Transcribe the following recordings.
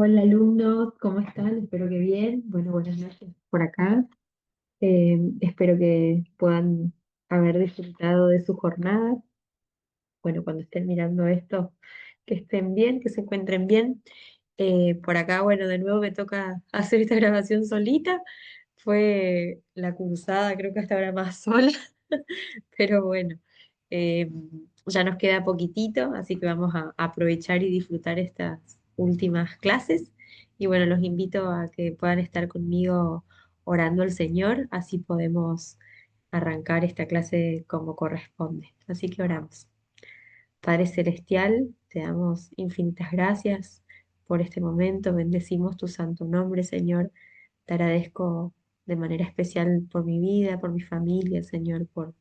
Hola alumnos, ¿cómo están? Espero que bien. Bueno, buenas noches por acá. Espero que puedan haber disfrutado de su jornada. Bueno, cuando estén mirando esto, que estén bien, que se encuentren bien. Por acá, bueno, de nuevo me toca hacer esta grabación solita. Fue la cursada, creo que hasta ahora más sola, pero bueno, eh, ya nos queda poquitito, así que vamos a aprovechar y disfrutar estas últimas clases. Y bueno, los invito a que puedan estar conmigo orando al Señor, así podemos arrancar esta clase como corresponde. Así que oramos. Padre Celestial, te damos infinitas gracias por este momento, bendecimos tu santo nombre, Señor. Te agradezco de manera especial por mi vida, por mi familia, Señor, por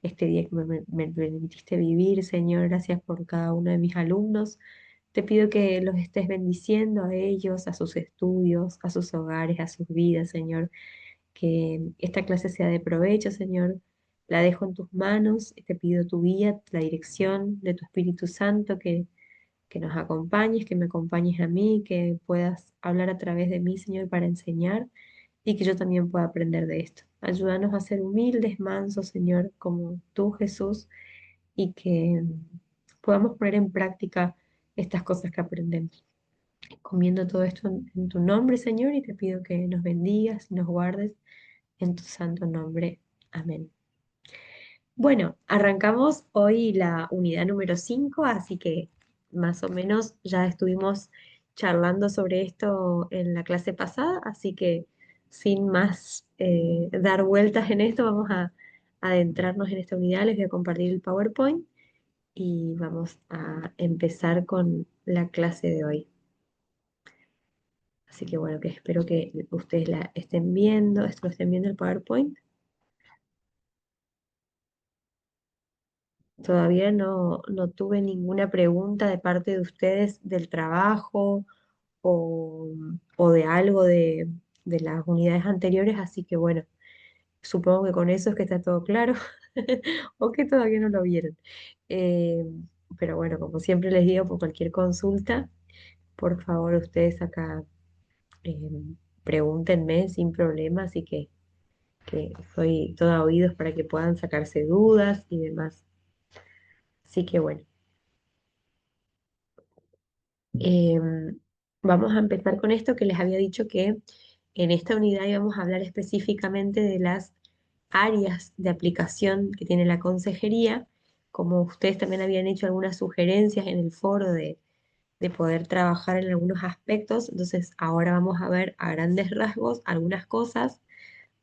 este día que me permitiste vivir, Señor. Gracias por cada uno de mis alumnos. Te pido que los estés bendiciendo a ellos, a sus estudios, a sus hogares, a sus vidas, Señor. Que esta clase sea de provecho, Señor. La dejo en tus manos y te pido tu guía, la dirección de tu Espíritu Santo, que nos acompañes, que me acompañes a mí, que puedas hablar a través de mí, Señor, para enseñar y que yo también pueda aprender de esto. Ayúdanos a ser humildes, mansos, Señor, como tú, Jesús, y que podamos poner en práctica estas cosas que aprendemos. Comiendo todo esto en tu nombre, Señor, y te pido que nos bendigas y nos guardes en tu santo nombre. Amén. Bueno, arrancamos hoy la unidad número 5, así que más o menos ya estuvimos charlando sobre esto en la clase pasada, así que sin más dar vueltas en esto, vamos a adentrarnos en esta unidad. Les voy a compartir el PowerPoint y vamos a empezar con la clase de hoy. Así que bueno, que espero que ustedes la estén viendo, esto lo estén viendo el PowerPoint. Todavía no tuve ninguna pregunta de parte de ustedes del trabajo o, o de algo de las unidades anteriores, así que bueno, supongo que con eso es que está todo claro o que todavía no lo vieron. Eh, pero bueno, como siempre les digo, por cualquier consulta, por favor ustedes acá eh, pregúntenme sin problema, así que soy toda oídos para que puedan sacarse dudas y demás. Así que bueno. Vamos a empezar con esto que les había dicho que en esta unidad íbamos a hablar específicamente de las áreas de aplicación que tiene la consejería, como ustedes también habían hecho algunas sugerencias en el foro de poder trabajar en algunos aspectos, entonces ahora vamos a ver a grandes rasgos algunas cosas.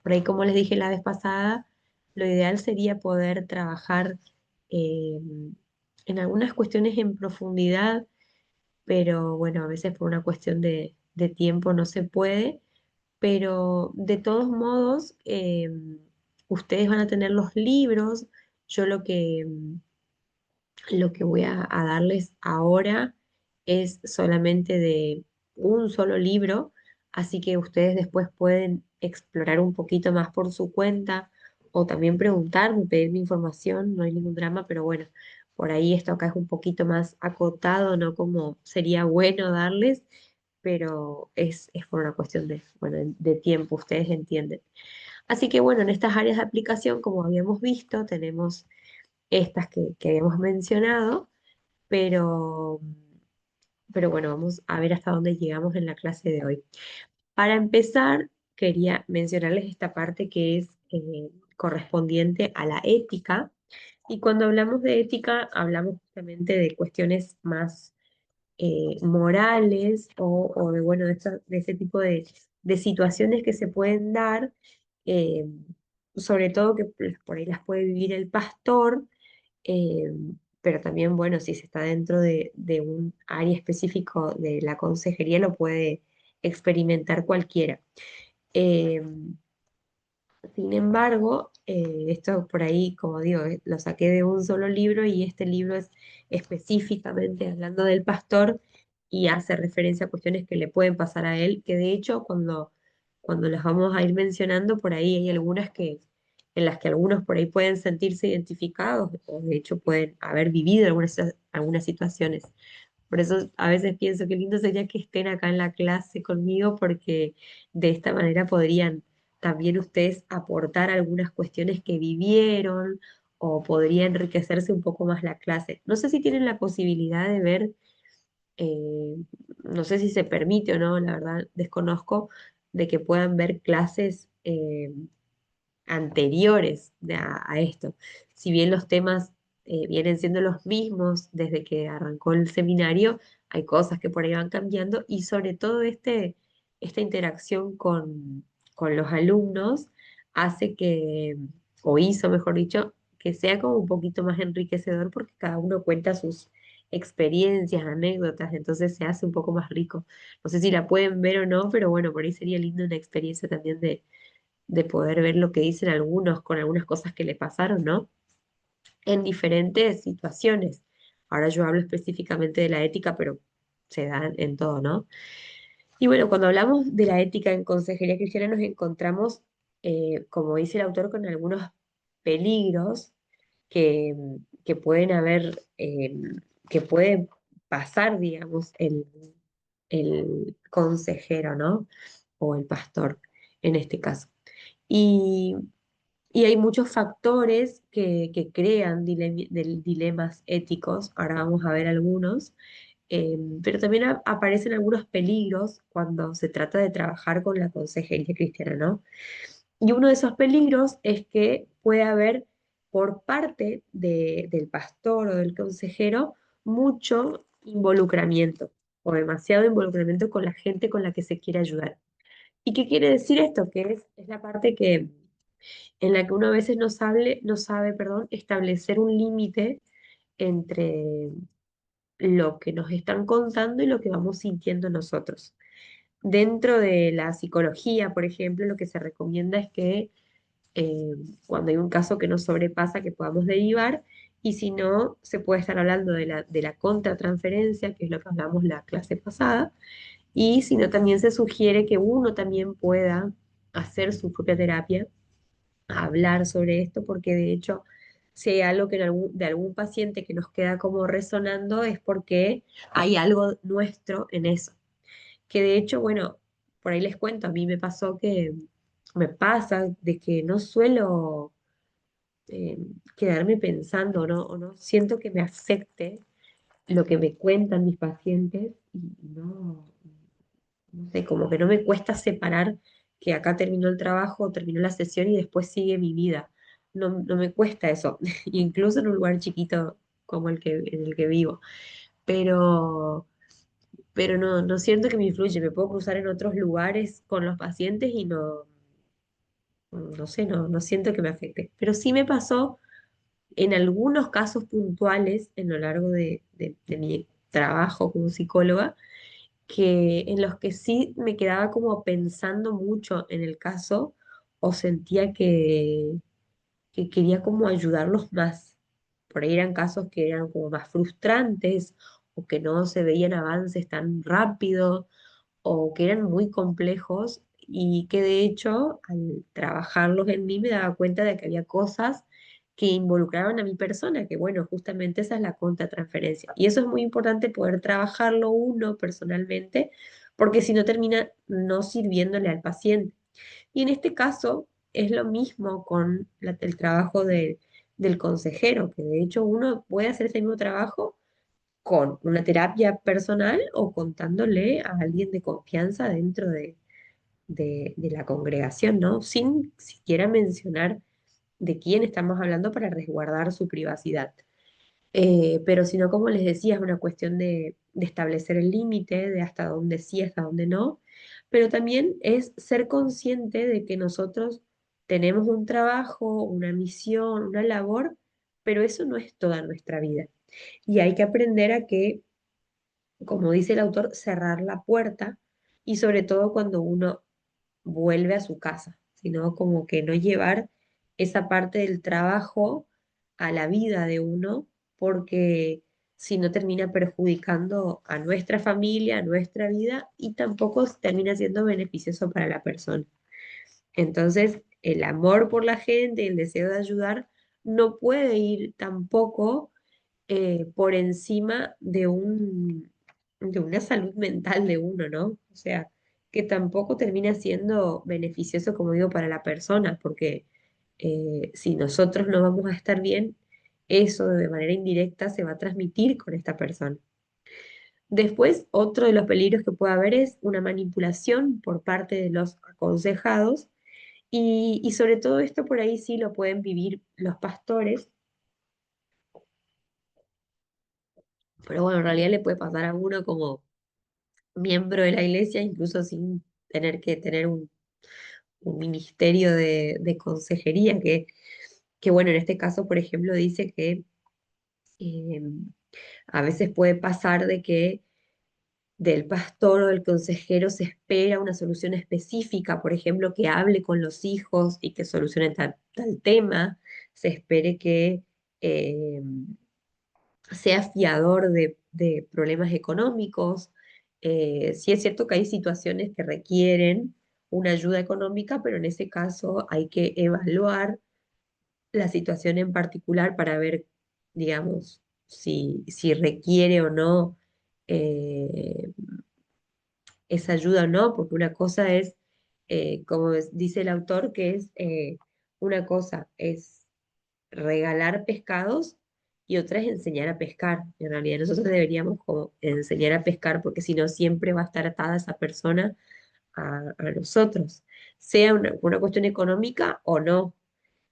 Por ahí, como les dije la vez pasada, lo ideal sería poder trabajar eh, en algunas cuestiones en profundidad, pero bueno, a veces por una cuestión de tiempo no se puede, pero de todos modos, ustedes van a tener los libros. Yo lo que voy a darles ahora es solamente de un solo libro, así que ustedes después pueden explorar un poquito más por su cuenta o también preguntarme, pedirme información, no hay ningún drama, pero bueno, por ahí esto acá es un poquito más acotado, no como sería bueno darles, pero es por una cuestión de, bueno, de tiempo, ustedes entienden. Así que bueno, en estas áreas de aplicación, como habíamos visto, tenemos estas que habíamos mencionado, pero, pero bueno, vamos a ver hasta dónde llegamos en la clase de hoy. Para empezar, quería mencionarles esta parte que es correspondiente a la ética. Y cuando hablamos de ética, hablamos justamente de cuestiones más morales o de, bueno, de ese tipo de situaciones que se pueden dar, eh, sobre todo que por ahí las puede vivir el pastor, eh, pero también, bueno, si se está dentro de un área específico de la consejería, lo puede experimentar cualquiera. Eh, Sin embargo, esto por ahí, como digo, lo saqué de un solo libro y este libro es específicamente hablando del pastor y hace referencia a cuestiones que le pueden pasar a él, que de hecho cuando las vamos a ir mencionando, por ahí hay algunas en las que algunos por ahí pueden sentirse identificados o de hecho pueden haber vivido algunas situaciones Por eso a veces pienso que lindo sería que estén acá en la clase conmigo porque de esta manera podrían también ustedes aportar algunas cuestiones que vivieron o podría enriquecerse un poco más la clase. No sé si tienen la posibilidad de ver, eh, no sé si se permite o no, la verdad desconozco, de que puedan ver clases anteriores a esto. Si bien los temas vienen siendo los mismos desde que arrancó el seminario, hay cosas que por ahí van cambiando y sobre todo esta interacción con los alumnos hace que, o hizo, mejor dicho, que sea como un poquito más enriquecedor porque cada uno cuenta sus experiencias, anécdotas, entonces se hace un poco más rico. No sé si la pueden ver o no, pero bueno, por ahí sería lindo una experiencia también de poder ver lo que dicen algunos con algunas cosas que le pasaron, ¿no? En diferentes situaciones. Ahora yo hablo específicamente de la ética, pero se da en todo, ¿no? Y bueno, cuando hablamos de la ética en consejería cristiana nos encontramos, como dice el autor, con algunos peligros que, que pueden haber, que puede pasar, digamos, el consejero, ¿no? O el pastor, en este caso. Y, y hay muchos factores que crean dilemas éticos, ahora vamos a ver algunos, pero también aparecen algunos peligros cuando se trata de trabajar con la consejería cristiana, ¿no? Y uno de esos peligros es que puede haber por parte del pastor o del consejero mucho involucramiento o demasiado involucramiento con la gente con la que se quiere ayudar. ¿Y qué quiere decir esto? Que es la parte en la que uno a veces no sabe, perdón, establecer un límite entre lo que nos están contando y lo que vamos sintiendo nosotros. Dentro de la psicología, por ejemplo, lo que se recomienda es que eh, cuando hay un caso que nos sobrepasa, que podamos derivar, y si no, se puede estar hablando de la contratransferencia, que es lo que hablamos la clase pasada, y si no, también se sugiere que uno también pueda hacer su propia terapia, hablar sobre esto, porque de hecho, si hay algo que de algún paciente que nos queda como resonando, es porque hay algo nuestro en eso. Que de hecho, bueno, por ahí les cuento, a mí me pasó que me pasa de que no suelo eh, quedarme pensando, ¿no? O no siento que me afecte lo que me cuentan mis pacientes y no sé, como que no me cuesta separar que acá terminó el trabajo, terminó la sesión y después sigue mi vida. No me cuesta eso, incluso en un lugar chiquito como en el que vivo. Pero, pero no siento que me influye. Me puedo cruzar en otros lugares con los pacientes y no sé, no siento que me afecte. Pero sí me pasó en algunos casos puntuales en lo largo de mi trabajo como psicóloga en los que sí me quedaba como pensando mucho en el caso o sentía que quería como ayudarlos más. Por ahí eran casos que eran como más frustrantes o que no se veían avances tan rápido o que eran muy complejos y que de hecho al trabajarlos en mí me daba cuenta de que había cosas que involucraban a mi persona, que bueno, justamente esa es la contratransferencia. Y eso es muy importante poder trabajarlo uno personalmente, porque si no termina no sirviéndole al paciente. Y en este caso es lo mismo con el trabajo del consejero, que de hecho uno puede hacer ese mismo trabajo con una terapia personal o contándole a alguien de confianza dentro de la congregación, ¿no? Sin siquiera mencionar de quién estamos hablando para resguardar su privacidad. Pero si no, como les decía, es una cuestión de establecer el límite, de hasta dónde sí, hasta dónde no, pero también es ser consciente de que nosotros tenemos un trabajo, una misión, una labor, pero eso no es toda nuestra vida. Y hay que aprender a que, como dice el autor, cerrar la puerta y sobre todo cuando uno vuelve a su casa, sino como que no llevar esa parte del trabajo a la vida de uno, porque si no termina perjudicando a nuestra familia, a nuestra vida y tampoco termina siendo beneficioso para la persona. Entonces, el amor por la gente, el deseo de ayudar, no puede ir tampoco por encima de una salud mental de uno, ¿no? O sea, que tampoco termina siendo beneficioso, como digo, para la persona, porque si nosotros no vamos a estar bien, eso de manera indirecta se va a transmitir con esta persona. Después, otro de los peligros que puede haber es una manipulación por parte de los aconsejados y sobre todo esto por ahí sí lo pueden vivir los pastores, pero bueno, en realidad le puede pasar a uno como miembro de la iglesia, incluso sin tener que tener un ministerio de consejería, que bueno, en este caso, por ejemplo, dice que eh, a veces puede pasar de que del pastor o del consejero se espera una solución específica, por ejemplo, que hable con los hijos y que solucione tal tema, se espere que eh, sea fiador de problemas económicos. Sí es cierto que hay situaciones que requieren una ayuda económica, pero en ese caso hay que evaluar la situación en particular para ver, digamos, si requiere o no eh, esa ayuda o no, porque una cosa es, dice el autor, que es una cosa es regalar pescados y otra es enseñar a pescar. En realidad nosotros deberíamos como enseñar a pescar porque si no siempre va a estar atada esa persona a nosotros, sea una cuestión económica o no.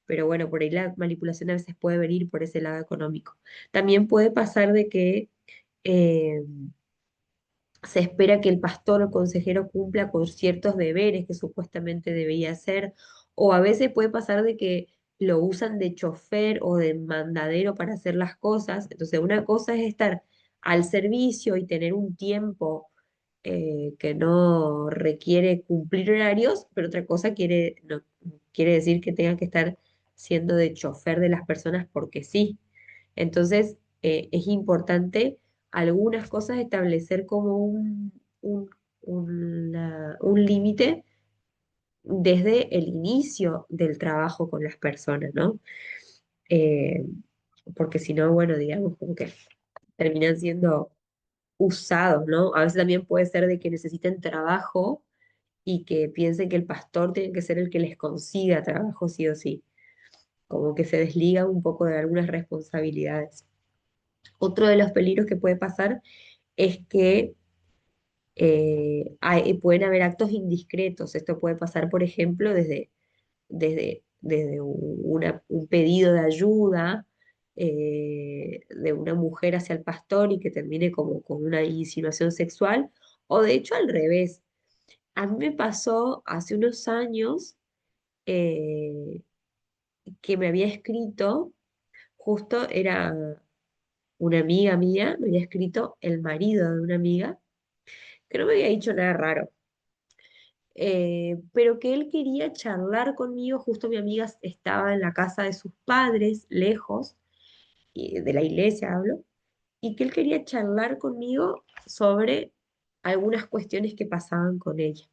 Pero bueno, por ahí la manipulación a veces puede venir por ese lado económico. También puede pasar de que eh, se espera que el pastor o consejero cumpla con ciertos deberes que supuestamente debería hacer, o a veces puede pasar de que lo usan de chofer o de mandadero para hacer las cosas. Entonces, una cosa es estar al servicio y tener un tiempo que no requiere cumplir horarios, pero otra cosa no, quiere decir que tenga que estar siendo de chofer de las personas porque sí. Entonces, es importante algunas cosas establecer como un límite desde el inicio del trabajo con las personas, ¿no? Eh, Porque si no, bueno, digamos, como que terminan siendo usados, ¿no? A veces también puede ser de que necesiten trabajo y que piensen que el pastor tiene que ser el que les consiga trabajo sí o sí, como que se desliga un poco de algunas responsabilidades. Otro de los peligros que puede pasar es que pueden haber actos indiscretos. Esto puede pasar, por ejemplo, desde un pedido de ayuda de una mujer hacia el pastor y que termine como con una insinuación sexual, o de hecho al revés. A mí me pasó hace unos años eh, que me había escrito, justo era una amiga mía, me había escrito el marido de una amiga, que no me había dicho nada raro, pero que él quería charlar conmigo, justo mi amiga estaba en la casa de sus padres, lejos, y de la iglesia hablo, y que él quería charlar conmigo sobre algunas cuestiones que pasaban con ella.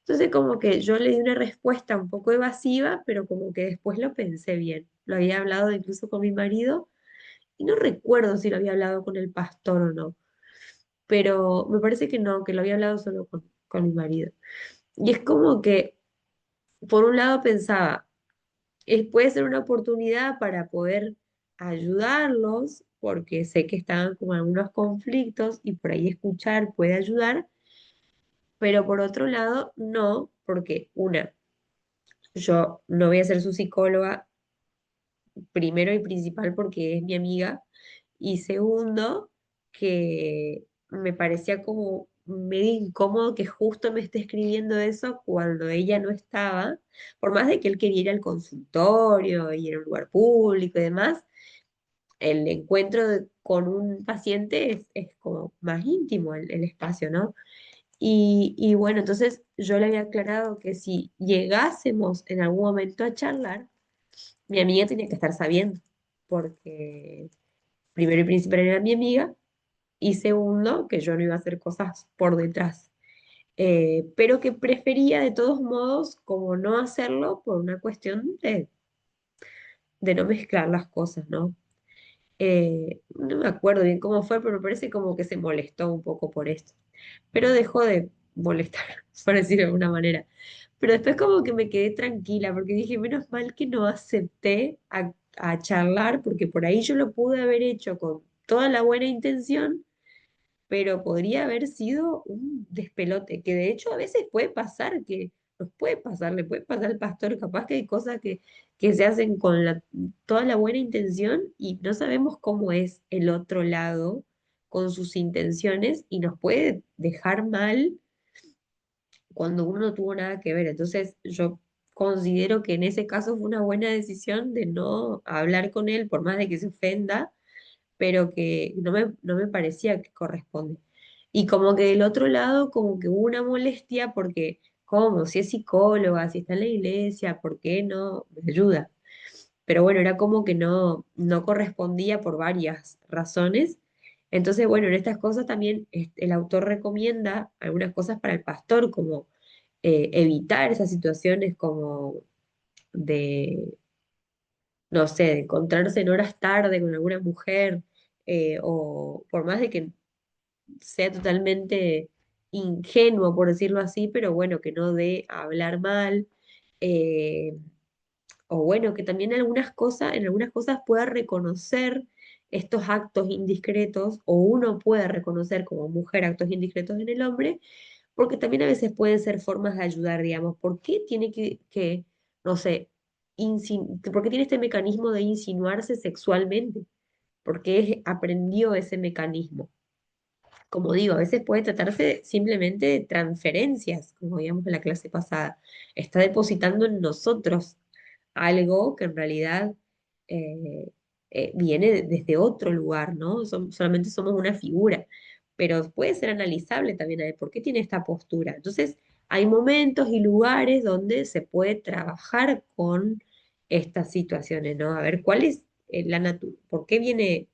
Entonces como que yo le di una respuesta un poco evasiva, pero como que después lo pensé bien. Lo había hablado incluso con mi marido y no recuerdo si lo había hablado con el pastor o no, pero me parece que no, que lo había hablado solo con mi marido. Y es como que, por un lado pensaba, puede ser una oportunidad para poder ayudarlos, porque sé que estaban con algunos conflictos y por ahí escuchar puede ayudar, pero por otro lado, no, porque yo no voy a ser su psicóloga, primero y principal porque es mi amiga, y segundo, que me parecía como medio incómodo que justo me esté escribiendo eso cuando ella no estaba, por más de que él quería ir al consultorio y en un lugar público y demás, el encuentro con un paciente es como más íntimo el espacio, ¿no? Y bueno, entonces yo le había aclarado que si llegásemos en algún momento a charlar, mi amiga tenía que estar sabiendo, porque primero y principal era mi amiga, y segundo, que yo no iba a hacer cosas por detrás. Pero que prefería de todos modos como no hacerlo por una cuestión de no mezclar las cosas, ¿no? No me acuerdo bien cómo fue, pero me parece como que se molestó un poco por esto. Pero dejó de molestar, por decirlo de alguna manera. Pero después como que me quedé tranquila, porque dije, menos mal que no acepté a charlar, porque por ahí yo lo pude haber hecho con toda la buena intención, pero podría haber sido un despelote, que de hecho a veces puede pasar, que nos puede pasar, le puede pasar al pastor, capaz que hay cosas que se hacen con toda la buena intención y no sabemos cómo es el otro lado con sus intenciones y nos puede dejar mal cuando uno no tuvo nada que ver. Entonces yo considero que en ese caso fue una buena decisión de no hablar con él, por más de que se ofenda, pero que no me parecía que corresponde. Y como que del otro lado, como que hubo una molestia porque, ¿cómo? Si es psicóloga, si está en la iglesia, ¿por qué no me ayuda? Pero bueno, era como que no correspondía por varias razones. Entonces, bueno, en estas cosas también el autor recomienda algunas cosas para el pastor, como evitar esas situaciones como de, no sé, de encontrarse en horas tarde con alguna mujer, o por más de que sea totalmente ingenuo, por decirlo así, pero bueno, que no dé a hablar mal, eh, o bueno, que también en algunas cosas pueda reconocer estos actos indiscretos, o uno pueda reconocer como mujer actos indiscretos en el hombre, porque también a veces pueden ser formas de ayudar, digamos. ¿Por qué tiene no sé, por qué tiene este mecanismo de insinuarse sexualmente? Porque aprendió ese mecanismo. Como digo, a veces puede tratarse simplemente de transferencias, como digamos en la clase pasada. Está depositando en nosotros algo que en realidad eh, viene desde otro lugar, ¿no? Solamente somos una figura, pero puede ser analizable también a ver por qué tiene esta postura. Entonces, hay momentos y lugares donde se puede trabajar con estas situaciones, ¿no? A ver, ¿cuál es por qué viene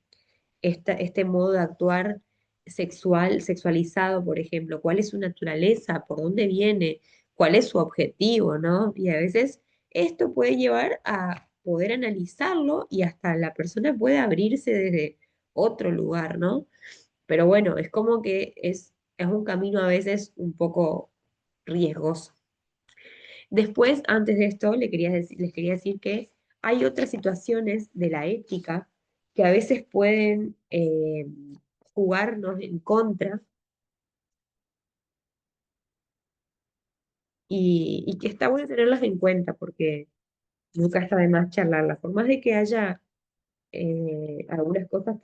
este modo de actuar sexualizado, por ejemplo? ¿Cuál es su naturaleza? ¿Por dónde viene? ¿Cuál es su objetivo, no? Y a veces esto puede llevar a poder analizarlo y hasta la persona puede abrirse desde otro lugar, ¿no? Pero bueno, es como que es un camino a veces un poco riesgoso. Después, antes de esto, les quería decir que hay otras situaciones de la ética que a veces pueden jugarnos en contra y que está bueno tenerlas en cuenta porque nunca está de más charlarlas. Por más de que haya algunas cosas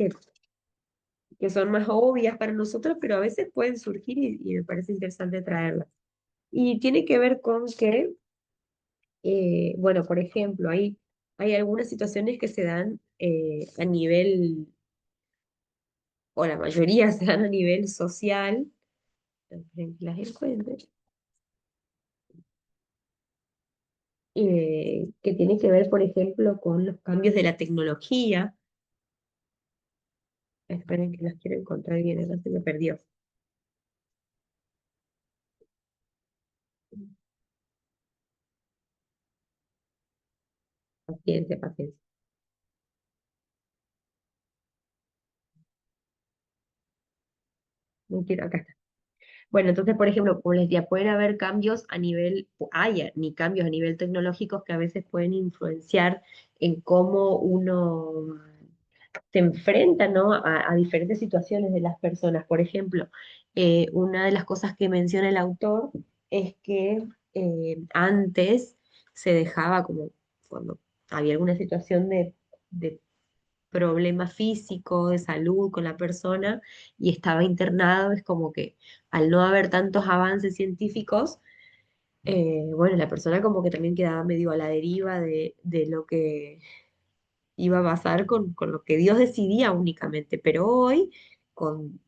que son más obvias para nosotros, pero a veces pueden surgir y me parece interesante traerlas. Y tiene que ver con que, bueno, por ejemplo, hay algunas situaciones que se dan a nivel, o la mayoría se dan a nivel social, esperen que las encuentre, que tiene que ver, por ejemplo, con los cambios de la tecnología. Esperen que las quiero encontrar bien, ahora se me perdió. Paciencia, paciencia. No quiero, acá está. Bueno, entonces, por ejemplo, como les decía, pueden haber cambios a nivel, ni cambios a nivel tecnológicos que a veces pueden influenciar en cómo uno se enfrenta, ¿no? a diferentes situaciones de las personas. Por ejemplo, una de las cosas que menciona el autor es que antes se dejaba como cuando había alguna situación de problema físico, de salud con la persona y estaba internado, es como que al no haber tantos avances científicos, bueno, la persona como que también quedaba medio a la deriva de lo que iba a pasar con lo que Dios decidía únicamente. Pero hoy, con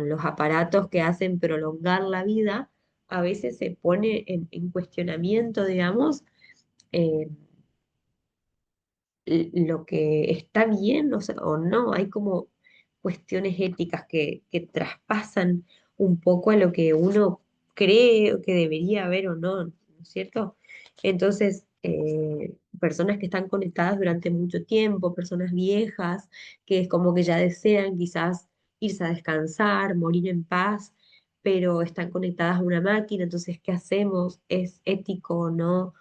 los aparatos que hacen prolongar la vida, a veces se pone en cuestionamiento, digamos, eh, lo que está bien o no. Hay como cuestiones éticas que traspasan un poco a lo que uno cree que debería haber o no, ¿no es cierto? Entonces, personas que están conectadas durante mucho tiempo, personas viejas, que es como que ya desean quizás irse a descansar, morir en paz, pero están conectadas a una máquina, entonces, ¿qué hacemos? ¿Es ético o no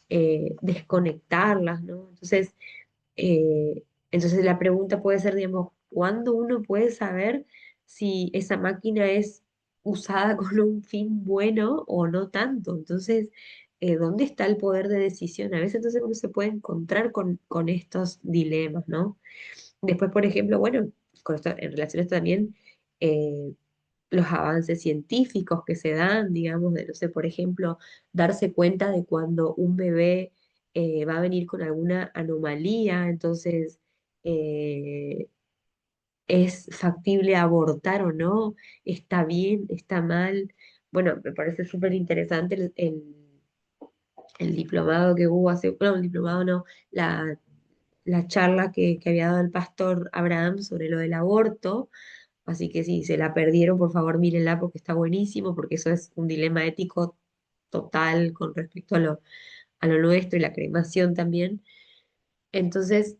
desconectarlas, ¿no? Entonces la pregunta puede ser, digamos, ¿cuándo uno puede saber si esa máquina es usada con un fin bueno o no tanto? Entonces, ¿dónde está el poder de decisión? A veces entonces uno se puede encontrar con estos dilemas, ¿no? Después, por ejemplo, bueno, en relación a esto también, eh, los avances científicos que se dan, digamos, de, no sé, por ejemplo, darse cuenta de cuando un bebé va a venir con alguna anomalía, entonces eh, es factible abortar o no, está bien, está mal. Bueno, me parece súper interesante el diplomado que hubo hace, no, el diplomado no, la charla que había dado el pastor Abraham sobre lo del aborto. Así que si se la perdieron, por favor mírenla porque está buenísimo, porque eso es un dilema ético total con respecto a lo nuestro y la cremación también. Entonces,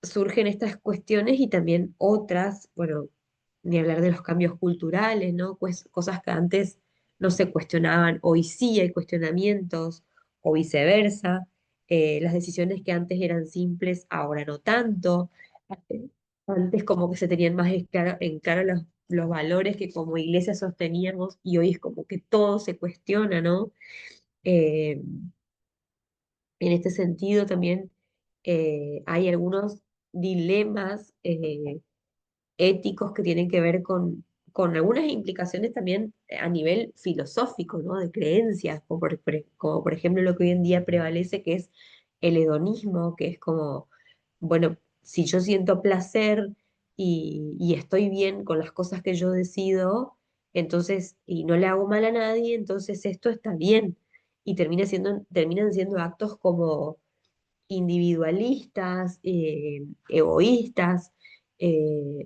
surgen estas cuestiones y también otras, bueno, ni hablar de los cambios culturales, ¿no? Pues cosas que antes no se cuestionaban, hoy sí hay cuestionamientos, o viceversa. Las decisiones que antes eran simples, ahora no tanto. Eh, Antes como que se tenían más en claro los valores que como iglesia sosteníamos y hoy es como que todo se cuestiona, ¿no? Eh, en este sentido también hay algunos dilemas éticos que tienen que ver con algunas implicaciones también a nivel filosófico, ¿no? De creencias, como por ejemplo lo que hoy en día prevalece, que es el hedonismo, que es como, bueno, si yo siento placer y estoy bien con las cosas que yo decido, entonces, y no le hago mal a nadie, entonces esto está bien. Y terminan siendo actos como individualistas, egoístas,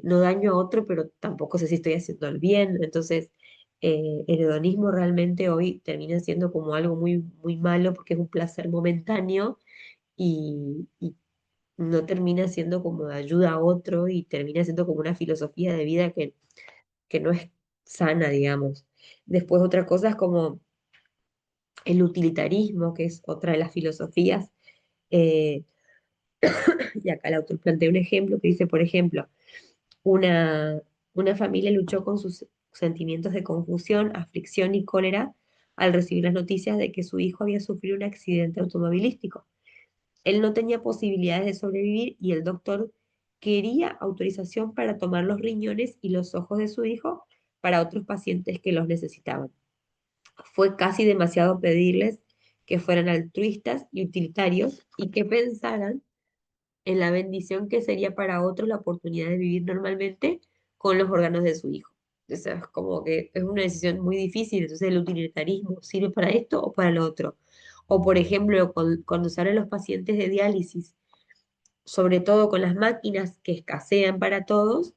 no daño a otro, pero tampoco sé si estoy haciendo el bien. Entonces, el hedonismo realmente hoy termina siendo como algo muy, muy malo porque es un placer momentáneo y no termina siendo como de ayuda a otro y termina siendo como una filosofía de vida que no es sana, digamos. Después otra cosa es como el utilitarismo, que es otra de las filosofías. eh, Y acá el autor plantea un ejemplo que dice, por ejemplo, una, una familia luchó con sus sentimientos de confusión, aflicción y cólera al recibir las noticias de que su hijo había sufrido un accidente automovilístico. Él no tenía posibilidades de sobrevivir y el doctor quería autorización para tomar los riñones y los ojos de su hijo para otros pacientes que los necesitaban. Fue casi demasiado pedirles que fueran altruistas y utilitarios y que pensaran en la bendición que sería para otros la oportunidad de vivir normalmente con los órganos de su hijo. O sea, es como que es una decisión muy difícil. Entonces, ¿el utilitarismo sirve para esto o para lo otro? O, por ejemplo, cuando salen los pacientes de diálisis, sobre todo con las máquinas que escasean para todos,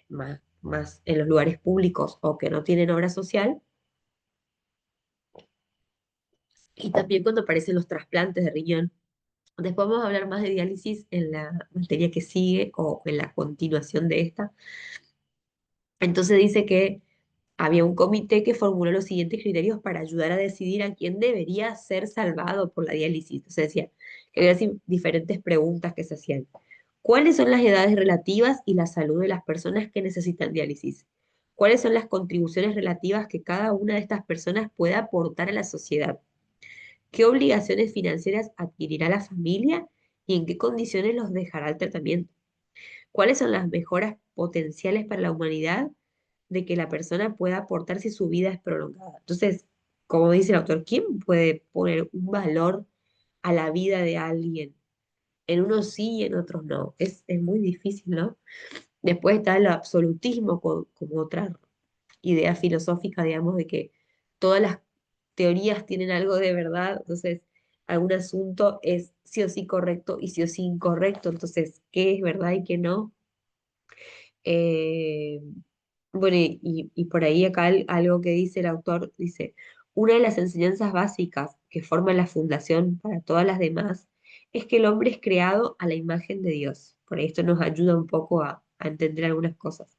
más en los lugares públicos o que no tienen obra social, y también cuando aparecen los trasplantes de riñón. Después vamos a hablar más de diálisis en la materia que sigue o en la continuación de esta. Entonces dice que había un comité que formuló los siguientes criterios para ayudar a decidir a quién debería ser salvado por la diálisis. O sea, decía que había así diferentes preguntas que se hacían. ¿Cuáles son las edades relativas y la salud de las personas que necesitan diálisis? ¿Cuáles son las contribuciones relativas que cada una de estas personas puede aportar a la sociedad? ¿Qué obligaciones financieras adquirirá la familia y en qué condiciones los dejará el tratamiento? ¿Cuáles son las mejoras potenciales para la humanidad de que la persona pueda aportar si su vida es prolongada? Entonces, como dice el autor, ¿quién puede poner un valor a la vida de alguien? En unos sí y en otros no. Es muy difícil, ¿no? Después está el absolutismo como otra idea filosófica, digamos, de que todas las teorías tienen algo de verdad, entonces algún asunto es sí o sí correcto y sí o sí incorrecto, entonces, ¿qué es verdad y qué no? Eh, bueno, y por ahí acá algo que dice el autor, dice, Una de las enseñanzas básicas que forman la fundación para todas las demás es que el hombre es creado a la imagen de Dios. Por ahí esto nos ayuda un poco a entender algunas cosas.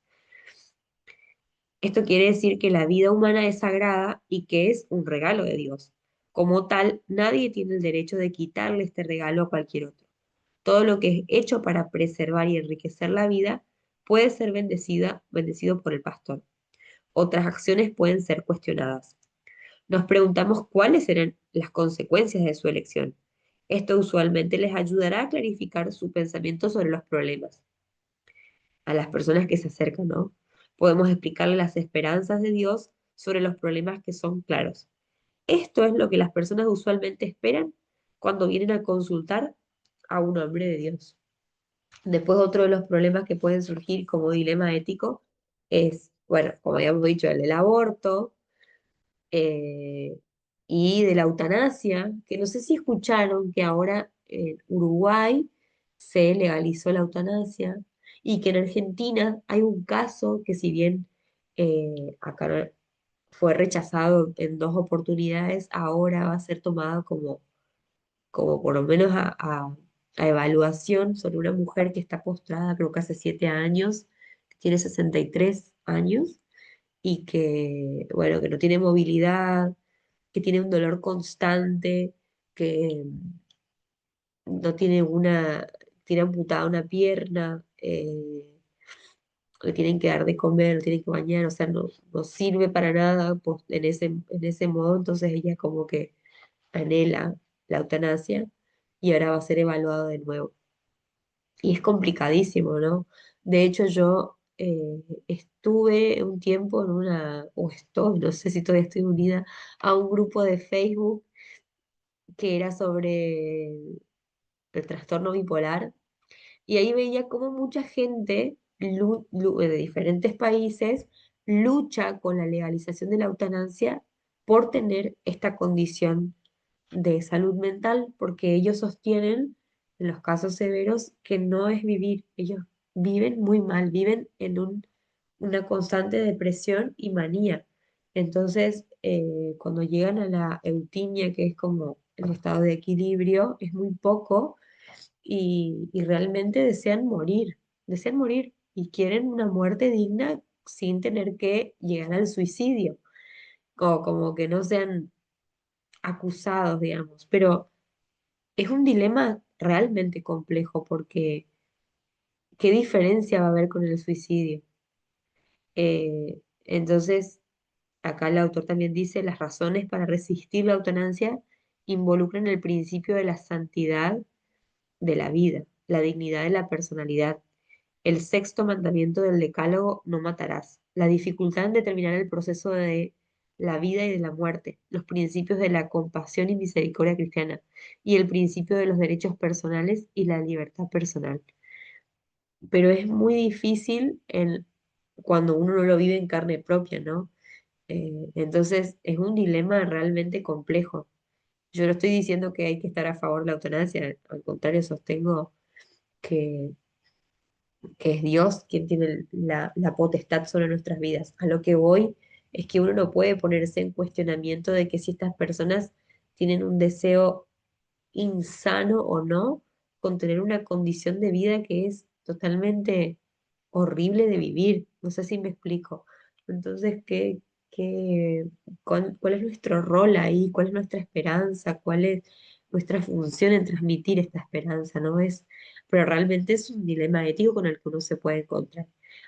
Esto quiere decir que la vida humana es sagrada y que es un regalo de Dios. Como tal, nadie tiene el derecho de quitarle este regalo a cualquier otro. Todo lo que es hecho para preservar y enriquecer la vida puede ser bendecido por el pastor. Otras acciones pueden ser cuestionadas. Nos preguntamos cuáles serán las consecuencias de su elección. Esto usualmente les ayudará a clarificar su pensamiento sobre los problemas. A las personas que se acercan, ¿no? Podemos explicarles las esperanzas de Dios sobre los problemas que son claros. Esto es lo que las personas usualmente esperan cuando vienen a consultar a un hombre de Dios. Después, otro de los problemas que pueden surgir como dilema ético es, bueno, como habíamos dicho, el del aborto, eh, y de la eutanasia, que no sé si escucharon que ahora en Uruguay se legalizó la eutanasia y que en Argentina hay un caso que si bien acá fue rechazado en dos oportunidades, ahora va a ser tomado como por lo menos a evaluación sobre una mujer que está postrada creo que hace 7 años, que tiene 63 años y que, bueno, que no tiene movilidad, que tiene un dolor constante, que no tiene tiene amputada una pierna, le tienen que dar de comer, le tienen que bañar, o sea, no sirve para nada pues, en ese modo, entonces ella como que anhela la eutanasia y ahora va a ser evaluado de nuevo. Y es complicadísimo, ¿no? De hecho, yo estuve un tiempo o estoy, no sé si todavía estoy unida a un grupo de Facebook que era sobre el trastorno bipolar. Y ahí veía cómo mucha gente de diferentes países lucha con la legalización de la eutanasia por tener esta condición de salud mental, porque ellos sostienen, en los casos severos, que no es vivir. Ellos viven muy mal, viven en una constante depresión y manía. Entonces, cuando llegan a la eutimia, que es como el estado de equilibrio, es muy poco y realmente desean morir y quieren una muerte digna sin tener que llegar al suicidio, como que no sean acusados, digamos. Pero es un dilema realmente complejo porque ¿qué diferencia va a haber con el suicidio? Entonces, acá el autor también dice, las razones para resistir la eutanasia involucran el principio de la santidad de la vida, la dignidad de la personalidad. El sexto mandamiento del Decálogo, no matarás. La dificultad en determinar el proceso de la vida y de la muerte, los principios de la compasión y misericordia cristiana y el principio de los derechos personales y la libertad personal. Pero es muy difícil cuando uno no lo vive en carne propia, ¿no? Entonces es un dilema realmente complejo. Yo no estoy diciendo que hay que estar a favor de la eutanasia, al contrario, sostengo que es Dios quien tiene la potestad sobre nuestras vidas. A lo que voy es que uno no puede ponerse en cuestionamiento de que si estas personas tienen un deseo insano o no, con tener una condición de vida que es totalmente horrible de vivir. No sé si me explico. Entonces, qué, cuál es nuestro rol ahí? ¿Cuál es nuestra esperanza? ¿Cuál es nuestra función en transmitir esta esperanza? ¿No es? Pero realmente es un dilema ético con el que uno se puede encontrar.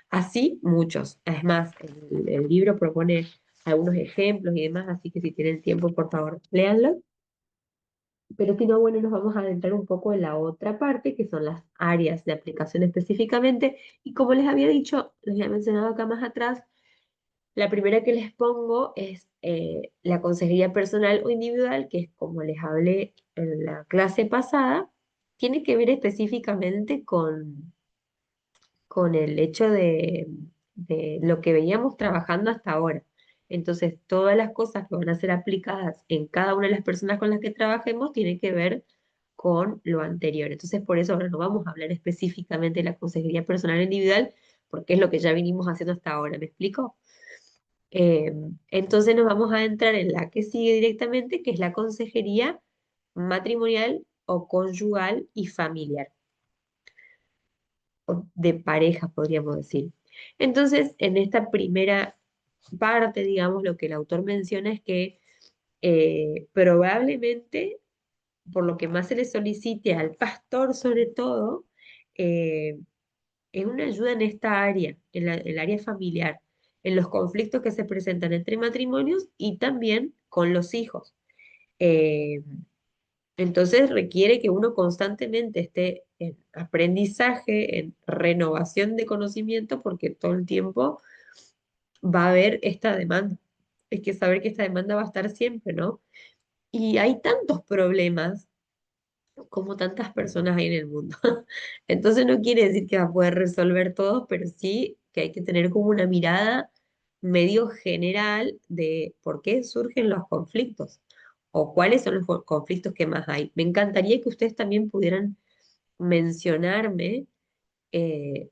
Así, muchos. Es más, el libro propone algunos ejemplos y demás, así que si tienen tiempo, por favor, léanlo. Pero si no, bueno, nos vamos a adentrar un poco en la otra parte, que son las áreas de aplicación específicamente. Y como les había dicho, les había mencionado acá más atrás, la primera que les pongo es la consejería personal o individual, que es como les hablé en la clase pasada, tiene que ver específicamente con el hecho de lo que veníamos trabajando hasta ahora. Entonces, todas las cosas que van a ser aplicadas en cada una de las personas con las que trabajemos tienen que ver con lo anterior. Entonces, por eso ahora no vamos a hablar específicamente de la consejería personal individual, porque es lo que ya vinimos haciendo hasta ahora. ¿Me explico? Eh, entonces nos vamos a entrar en la que sigue directamente, que es la consejería matrimonial o conyugal y familiar, o de pareja, podríamos decir. Entonces, en esta primera parte, digamos, lo que el autor menciona es que probablemente, por lo que más se le solicite al pastor sobre todo, eh, es una ayuda en esta área, en el área familiar, en los conflictos que se presentan entre matrimonios y también con los hijos. Eh, entonces requiere que uno constantemente esté en aprendizaje, en renovación de conocimiento, porque todo el tiempo va a haber esta demanda. Hay que saber que esta demanda va a estar siempre, ¿no? Y hay tantos problemas como tantas personas hay en el mundo. Entonces no quiere decir que va a poder resolver todo, pero sí que hay que tener como una mirada medio general de por qué surgen los conflictos o cuáles son los conflictos que más hay. Me encantaría que ustedes también pudieran mencionarme, eh,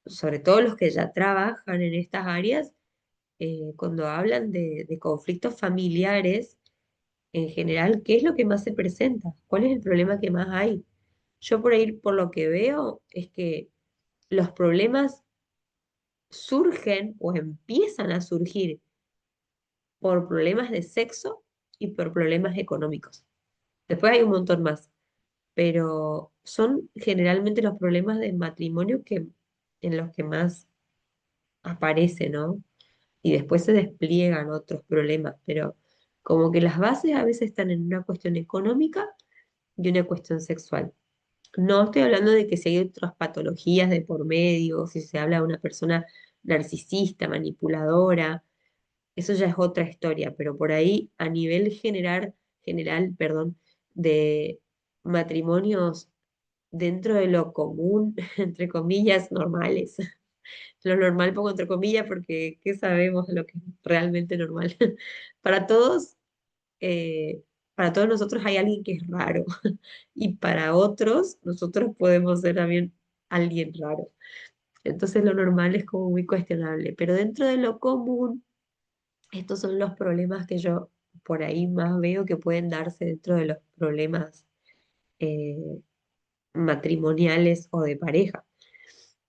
sobre todo los que ya trabajan en estas áreas, cuando hablan de conflictos familiares en general, ¿qué es lo que más se presenta? ¿Cuál es el problema que más hay? Yo por ahí, por lo que veo, es que los problemas surgen o empiezan a surgir por problemas de sexo y por problemas económicos. Después hay un montón más, pero son generalmente los problemas de matrimonio que, en los que más aparece, ¿no? Y después se despliegan otros problemas, pero como que las bases a veces están en una cuestión económica y una cuestión sexual. No estoy hablando de que si hay otras patologías de por medio, si se habla de una persona narcisista, manipuladora, eso ya es otra historia, pero por ahí a nivel general, perdón, de matrimonios dentro de lo común, entre comillas, normales. Lo normal pongo entre comillas porque ¿qué sabemos de lo que es realmente normal? Para todos, eh, para todos nosotros hay alguien que es raro y para otros nosotros podemos ser también alguien raro. Entonces lo normal es como muy cuestionable, pero dentro de lo común, estos son los problemas que yo por ahí más veo que pueden darse dentro de los problemas eh, matrimoniales o de pareja.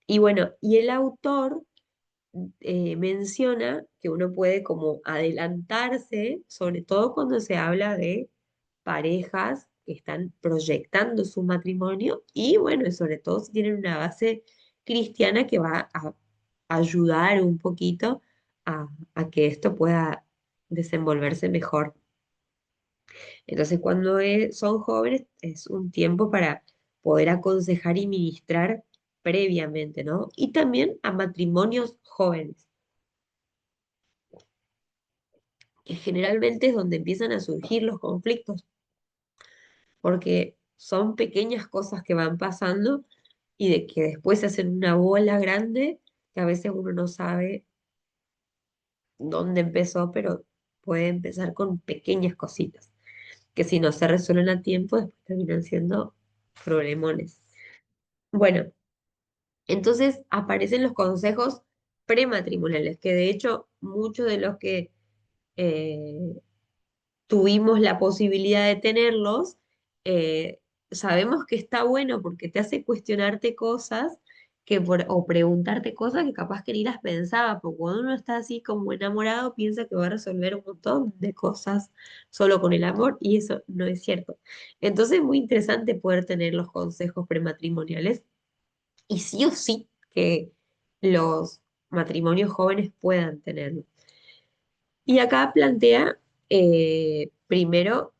Y bueno, y el autor menciona que uno puede como adelantarse, sobre todo cuando se habla de parejas que están proyectando su matrimonio y bueno, y sobre todo si tienen una base cristiana que va a ayudar un poquito a que esto pueda desenvolverse mejor. Entonces, cuando son jóvenes, es un tiempo para poder aconsejar y ministrar previamente, ¿no? Y también a matrimonios jóvenes, que generalmente es donde empiezan a surgir los conflictos, porque son pequeñas cosas que van pasando y de que después se hacen una bola grande que a veces uno no sabe dónde empezó, pero puede empezar con pequeñas cositas, que si no se resuelven a tiempo, después terminan siendo problemones. Bueno, entonces aparecen los consejos prematrimoniales, que de hecho muchos de los que eh, tuvimos la posibilidad de tenerlos, eh, sabemos que está bueno porque te hace cuestionarte cosas o preguntarte cosas que capaz que ni las pensaba, porque cuando uno está así como enamorado piensa que va a resolver un montón de cosas solo con el amor y eso no es cierto. Entonces es muy interesante poder tener los consejos prematrimoniales y sí o sí que los matrimonios jóvenes puedan tenerlo. Y acá plantea primero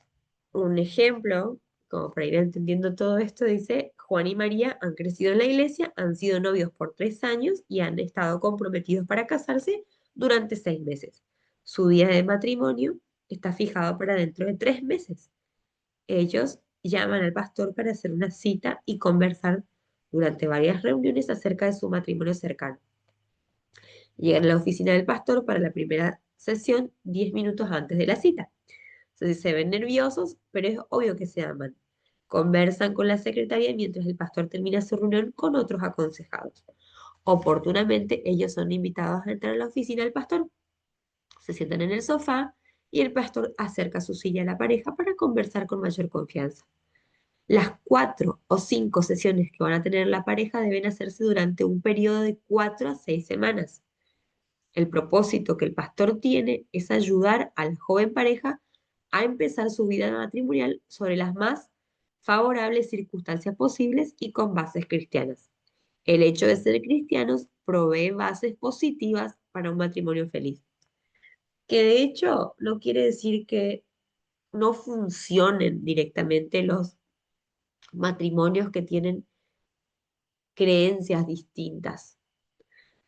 un ejemplo, como para ir entendiendo todo esto, dice, Juan y María han crecido en la iglesia, han sido novios por 3 años y han estado comprometidos para casarse durante 6 meses. Su día de matrimonio está fijado para dentro de 3 meses. Ellos llaman al pastor para hacer una cita y conversar durante varias reuniones acerca de su matrimonio cercano. Llegan a la oficina del pastor para la primera sesión 10 minutos antes de la cita. Entonces se ven nerviosos, pero es obvio que se aman. Conversan con la secretaria mientras el pastor termina su reunión con otros aconsejados. Oportunamente, ellos son invitados a entrar a la oficina del pastor. Se sientan en el sofá y el pastor acerca su silla a la pareja para conversar con mayor confianza. Las 4 o 5 sesiones que van a tener la pareja deben hacerse durante un periodo de 4 a 6 semanas. El propósito que el pastor tiene es ayudar a la joven pareja a empezar su vida matrimonial sobre las más favorables circunstancias posibles y con bases cristianas. El hecho de ser cristianos provee bases positivas para un matrimonio feliz, que de hecho no quiere decir que no funcionen directamente los matrimonios que tienen creencias distintas,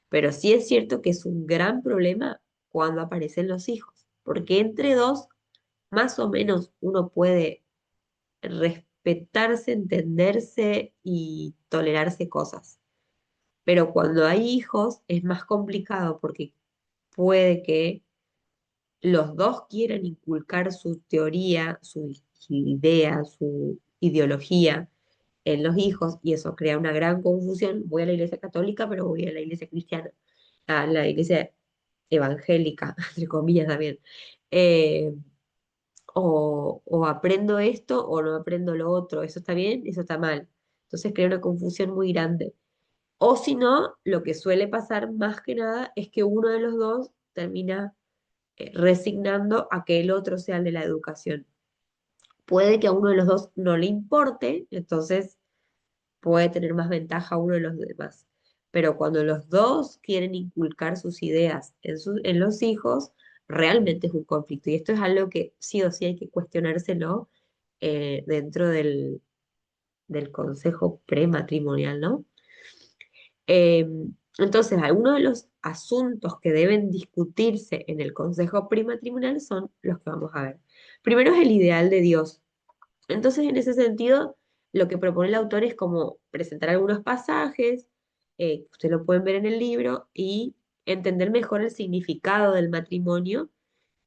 pero sí es cierto que es un gran problema cuando aparecen los hijos, porque entre dos más o menos uno puede respetarse, entenderse y tolerarse cosas. Pero cuando hay hijos es más complicado porque puede que los dos quieran inculcar su teoría, su idea, su ideología en los hijos y eso crea una gran confusión. Voy a la iglesia católica, pero voy a la iglesia cristiana, a la iglesia evangélica, entre comillas también. Eh, o aprendo esto o no aprendo lo otro, eso está bien, eso está mal. Entonces crea una confusión muy grande. O si no, lo que suele pasar más que nada es que uno de los dos termina resignando a que el otro sea el de la educación. Puede que a uno de los dos no le importe, entonces puede tener más ventaja uno de los demás. Pero cuando los dos quieren inculcar sus ideas en los hijos, realmente es un conflicto. Y esto es algo que sí o sí hay que cuestionárselo dentro del consejo prematrimonial, ¿no? Eh, entonces, algunos de los asuntos que deben discutirse en el consejo prematrimonial son los que vamos a ver. Primero es el ideal de Dios. Entonces, en ese sentido, lo que propone el autor es como presentar algunos pasajes, ustedes lo pueden ver en el libro, y entender mejor el significado del matrimonio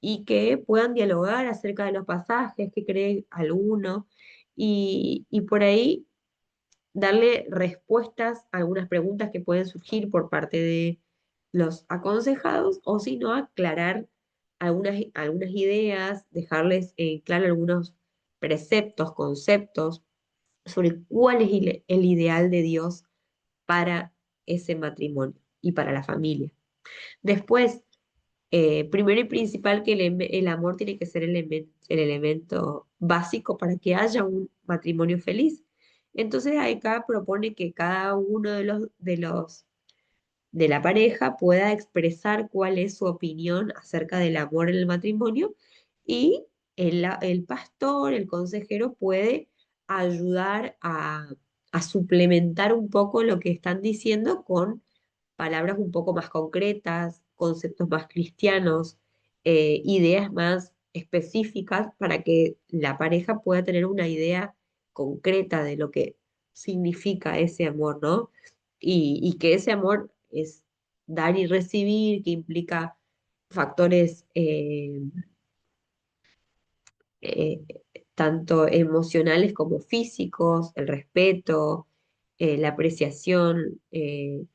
y que puedan dialogar acerca de los pasajes que cree alguno y por ahí darle respuestas a algunas preguntas que pueden surgir por parte de los aconsejados o si no, aclarar algunas ideas, dejarles en claro algunos preceptos, conceptos sobre cuál es el ideal de Dios para ese matrimonio y para la familia. Después, primero y principal que el amor tiene que ser el elemento básico para que haya un matrimonio feliz. Entonces acá propone que cada uno de la pareja pueda expresar cuál es su opinión acerca del amor en el matrimonio y el pastor, el consejero puede ayudar a suplementar un poco lo que están diciendo con palabras un poco más concretas, conceptos más cristianos, ideas más específicas para que la pareja pueda tener una idea concreta de lo que significa ese amor, ¿no? Y que ese amor es dar y recibir, que implica factores eh, tanto emocionales como físicos, el respeto, la apreciación, que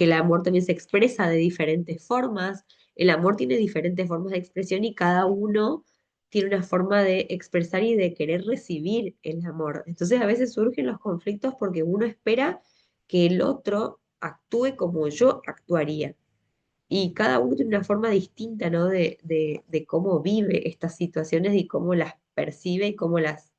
el amor también se expresa de diferentes formas. El amor tiene diferentes formas de expresión y cada uno tiene una forma de expresar y de querer recibir el amor. Entonces a veces surgen los conflictos porque uno espera que el otro actúe como yo actuaría. Y cada uno tiene una forma distinta, ¿no? de cómo vive estas situaciones y cómo las percibe y cómo las